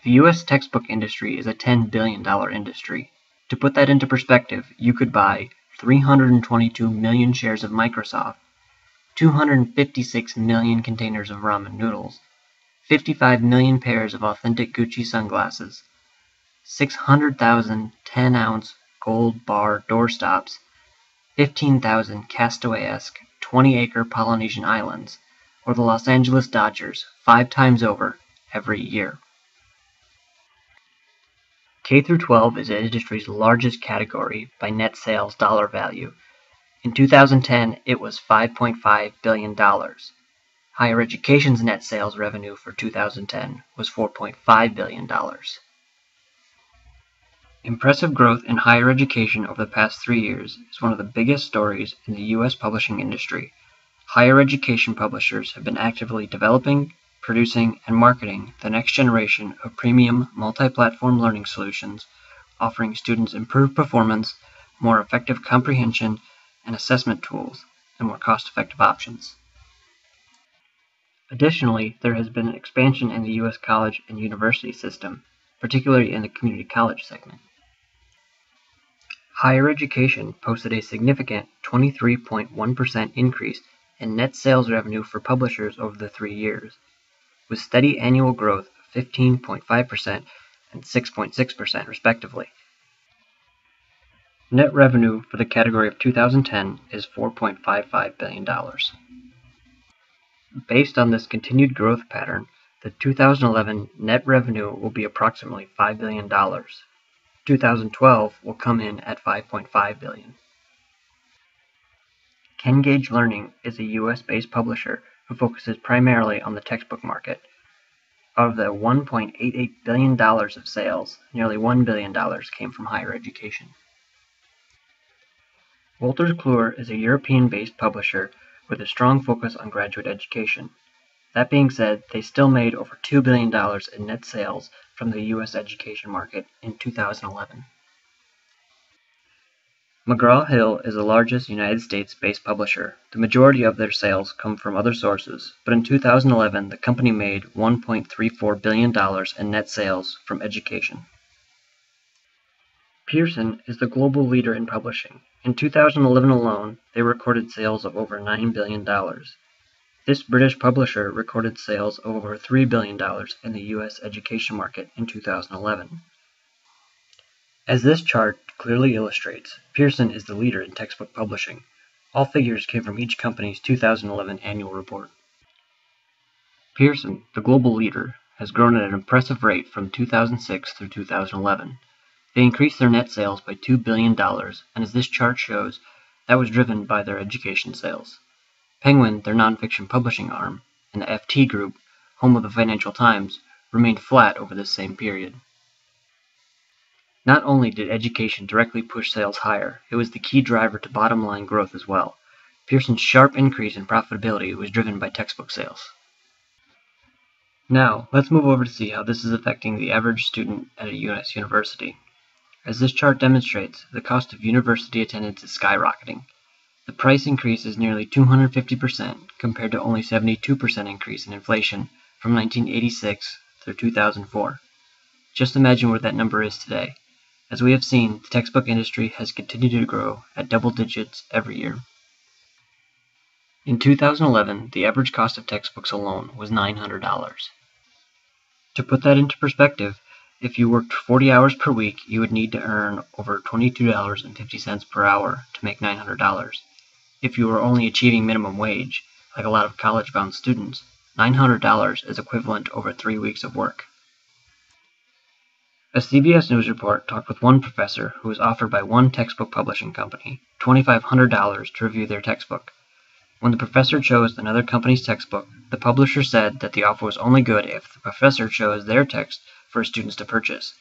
The U.S. textbook industry is a $10 billion industry. To put that into perspective, you could buy 322 million shares of Microsoft, 256 million containers of ramen noodles, 55 million pairs of authentic Gucci sunglasses, 600,000 10-ounce gold bar doorstops, 15,000 Castaway-esque 20-acre Polynesian islands, or the Los Angeles Dodgers 5 times over every year. K-12 is the industry's largest category by net sales dollar value. In 2010, it was $5.5 billion. Higher education's net sales revenue for 2010 was $4.5 billion. Impressive growth in higher education over the past 3 years is one of the biggest stories in the U.S. publishing industry. Higher education publishers have been actively developing, producing, and marketing the next generation of premium multi-platform learning solutions, offering students improved performance, more effective comprehension and assessment tools, and more cost-effective options. Additionally, there has been an expansion in the U.S. college and university system, particularly in the community college segment. Higher education posted a significant 23.1% increase in net sales revenue for publishers over the 3 years, with steady annual growth of 15.5% and 6.6% respectively. Net revenue for the category of 2010 is $4.55 billion. Based on this continued growth pattern, the 2011 net revenue will be approximately $5 billion. 2012 will come in at $5.5 billion. Cengage Learning is a U.S.-based publisher who focuses primarily on the textbook market. Out of the $1.88 billion of sales, nearly $1 billion came from higher education. Wolters Kluwer is a European-based publisher with a strong focus on graduate education. That being said, they still made over $2 billion in net sales from the U.S. education market in 2011. McGraw-Hill is the largest United States-based publisher. The majority of their sales come from other sources, but in 2011 the company made $1.34 billion in net sales from education. Pearson is the global leader in publishing. In 2011 alone, they recorded sales of over $9 billion. This British publisher recorded sales of over $3 billion in the U.S. education market in 2011. As this chart clearly illustrates, Pearson is the leader in textbook publishing. All figures came from each company's 2011 annual report. Pearson, the global leader, has grown at an impressive rate from 2006 through 2011. They increased their net sales by $2 billion, and as this chart shows, that was driven by their education sales. Penguin, their nonfiction publishing arm, and the FT Group, home of the Financial Times, remained flat over this same period. Not only did education directly push sales higher, it was the key driver to bottom-line growth as well. Pearson's sharp increase in profitability was driven by textbook sales. Now, let's move over to see how this is affecting the average student at a U.S. university. As this chart demonstrates, the cost of university attendance is skyrocketing. The price increase is nearly 250% compared to only 72% increase in inflation from 1986 through 2004. Just imagine where that number is today. As we have seen, the textbook industry has continued to grow at double digits every year. In 2011, the average cost of textbooks alone was $900. To put that into perspective, if you worked 40 hours per week, you would need to earn over $22.50 per hour to make $900. If you were only achieving minimum wage, like a lot of college-bound students, $900 is equivalent to over 3 weeks of work. A CBS News report talked with one professor who was offered by one textbook publishing company $2,500 to review their textbook. When the professor chose another company's textbook, the publisher said that the offer was only good if the professor chose their text for students to purchase.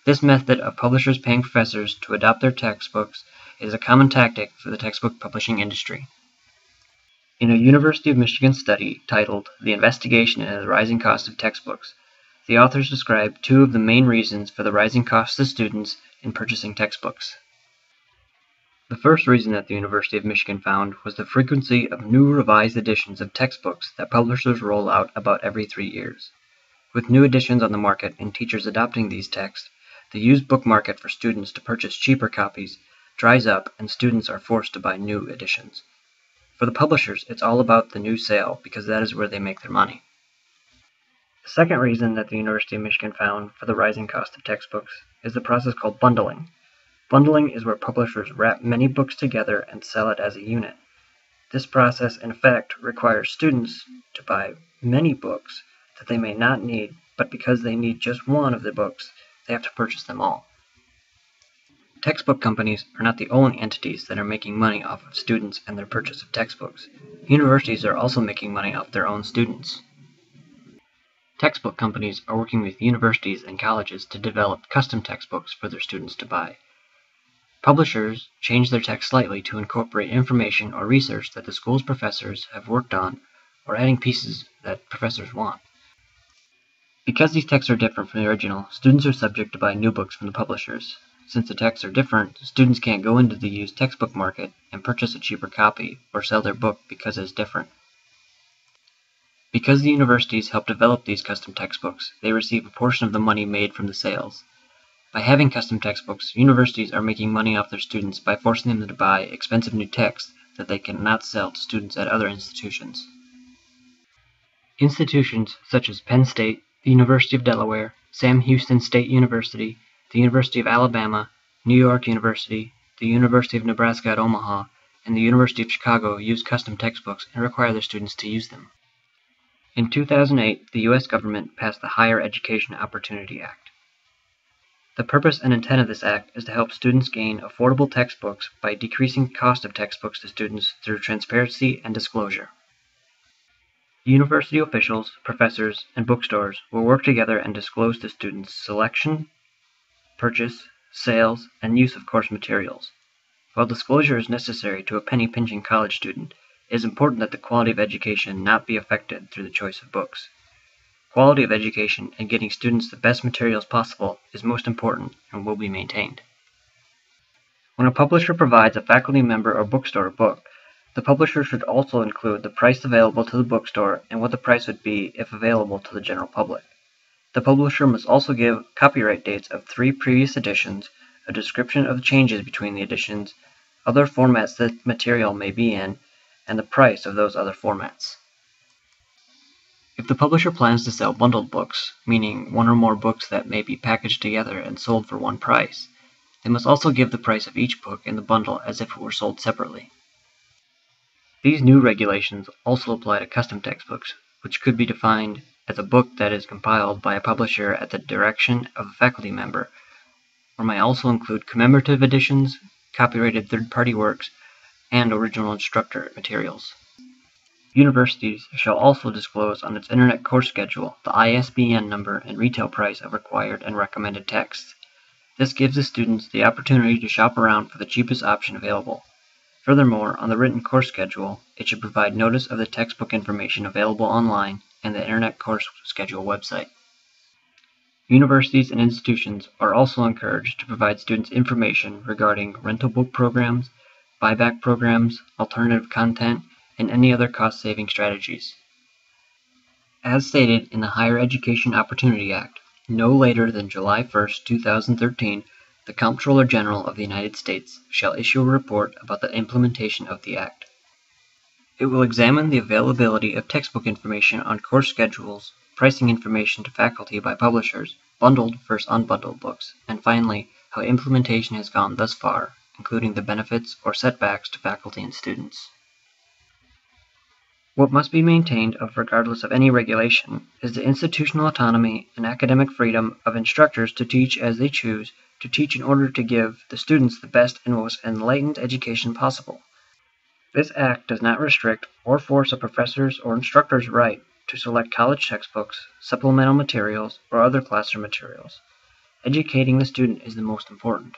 This method of publishers paying professors to adopt their textbooks is a common tactic for the textbook publishing industry. In a University of Michigan study titled The Investigation into the Rising Cost of Textbooks, the authors described 2 of the main reasons for the rising costs to students in purchasing textbooks. The first reason that the University of Michigan found was the frequency of new revised editions of textbooks that publishers roll out about every 3 years. With new editions on the market and teachers adopting these texts, the used book market for students to purchase cheaper copies dries up and students are forced to buy new editions. For the publishers, it's all about the new sale because that is where they make their money. The second reason that the University of Michigan found for the rising cost of textbooks is the process called bundling. Bundling is where publishers wrap many books together and sell it as a unit. This process, in effect, requires students to buy many books that they may not need, but because they need just one of the books, they have to purchase them all. Textbook companies are not the only entities that are making money off of students and their purchase of textbooks. Universities are also making money off their own students. Textbook companies are working with universities and colleges to develop custom textbooks for their students to buy. Publishers change their text slightly to incorporate information or research that the school's professors have worked on, or adding pieces that professors want. Because these texts are different from the original, students are subject to buy new books from the publishers. Since the texts are different, students can't go into the used textbook market and purchase a cheaper copy or sell their book because it is different. Because the universities help develop these custom textbooks, they receive a portion of the money made from the sales. By having custom textbooks, universities are making money off their students by forcing them to buy expensive new texts that they cannot sell to students at other institutions. Institutions such as Penn State, the University of Delaware, Sam Houston State University, the University of Alabama, New York University, the University of Nebraska at Omaha, and the University of Chicago use custom textbooks and require their students to use them. In 2008, the U.S. government passed the Higher Education Opportunity Act. The purpose and intent of this act is to help students gain affordable textbooks by decreasing the cost of textbooks to students through transparency and disclosure. University officials, professors, and bookstores will work together and disclose to students selection, purchase, sales, and use of course materials. While disclosure is necessary to a penny-pinching college student, it is important that the quality of education not be affected through the choice of books. Quality of education and getting students the best materials possible is most important and will be maintained. When a publisher provides a faculty member or bookstore a book, the publisher should also include the price available to the bookstore and what the price would be if available to the general public. The publisher must also give copyright dates of 3 previous editions, a description of the changes between the editions, other formats that material may be in, and the price of those other formats. If the publisher plans to sell bundled books, meaning one or more books that may be packaged together and sold for one price, they must also give the price of each book in the bundle as if it were sold separately. These new regulations also apply to custom textbooks, which could be defined as a book that is compiled by a publisher at the direction of a faculty member, or may also include commemorative editions, copyrighted third-party works, and original instructor materials. Universities shall also disclose on its Internet course schedule the ISBN number and retail price of required and recommended texts. This gives the students the opportunity to shop around for the cheapest option available. Furthermore, on the written course schedule, it should provide notice of the textbook information available online and the Internet course schedule website. Universities and institutions are also encouraged to provide students information regarding rental book programs, buyback programs, alternative content, and any other cost-saving strategies. As stated in the Higher Education Opportunity Act, no later than July 1, 2013, the Comptroller General of the United States shall issue a report about the implementation of the Act. It will examine the availability of textbook information on course schedules, pricing information to faculty by publishers, bundled versus unbundled books, and finally, how implementation has gone thus far, including the benefits or setbacks to faculty and students. What must be maintained regardless of any regulation is the institutional autonomy and academic freedom of instructors to teach as they choose, to teach in order to give the students the best and most enlightened education possible. This act does not restrict or force a professor's or instructor's right to select college textbooks, supplemental materials, or other classroom materials. Educating the student is the most important.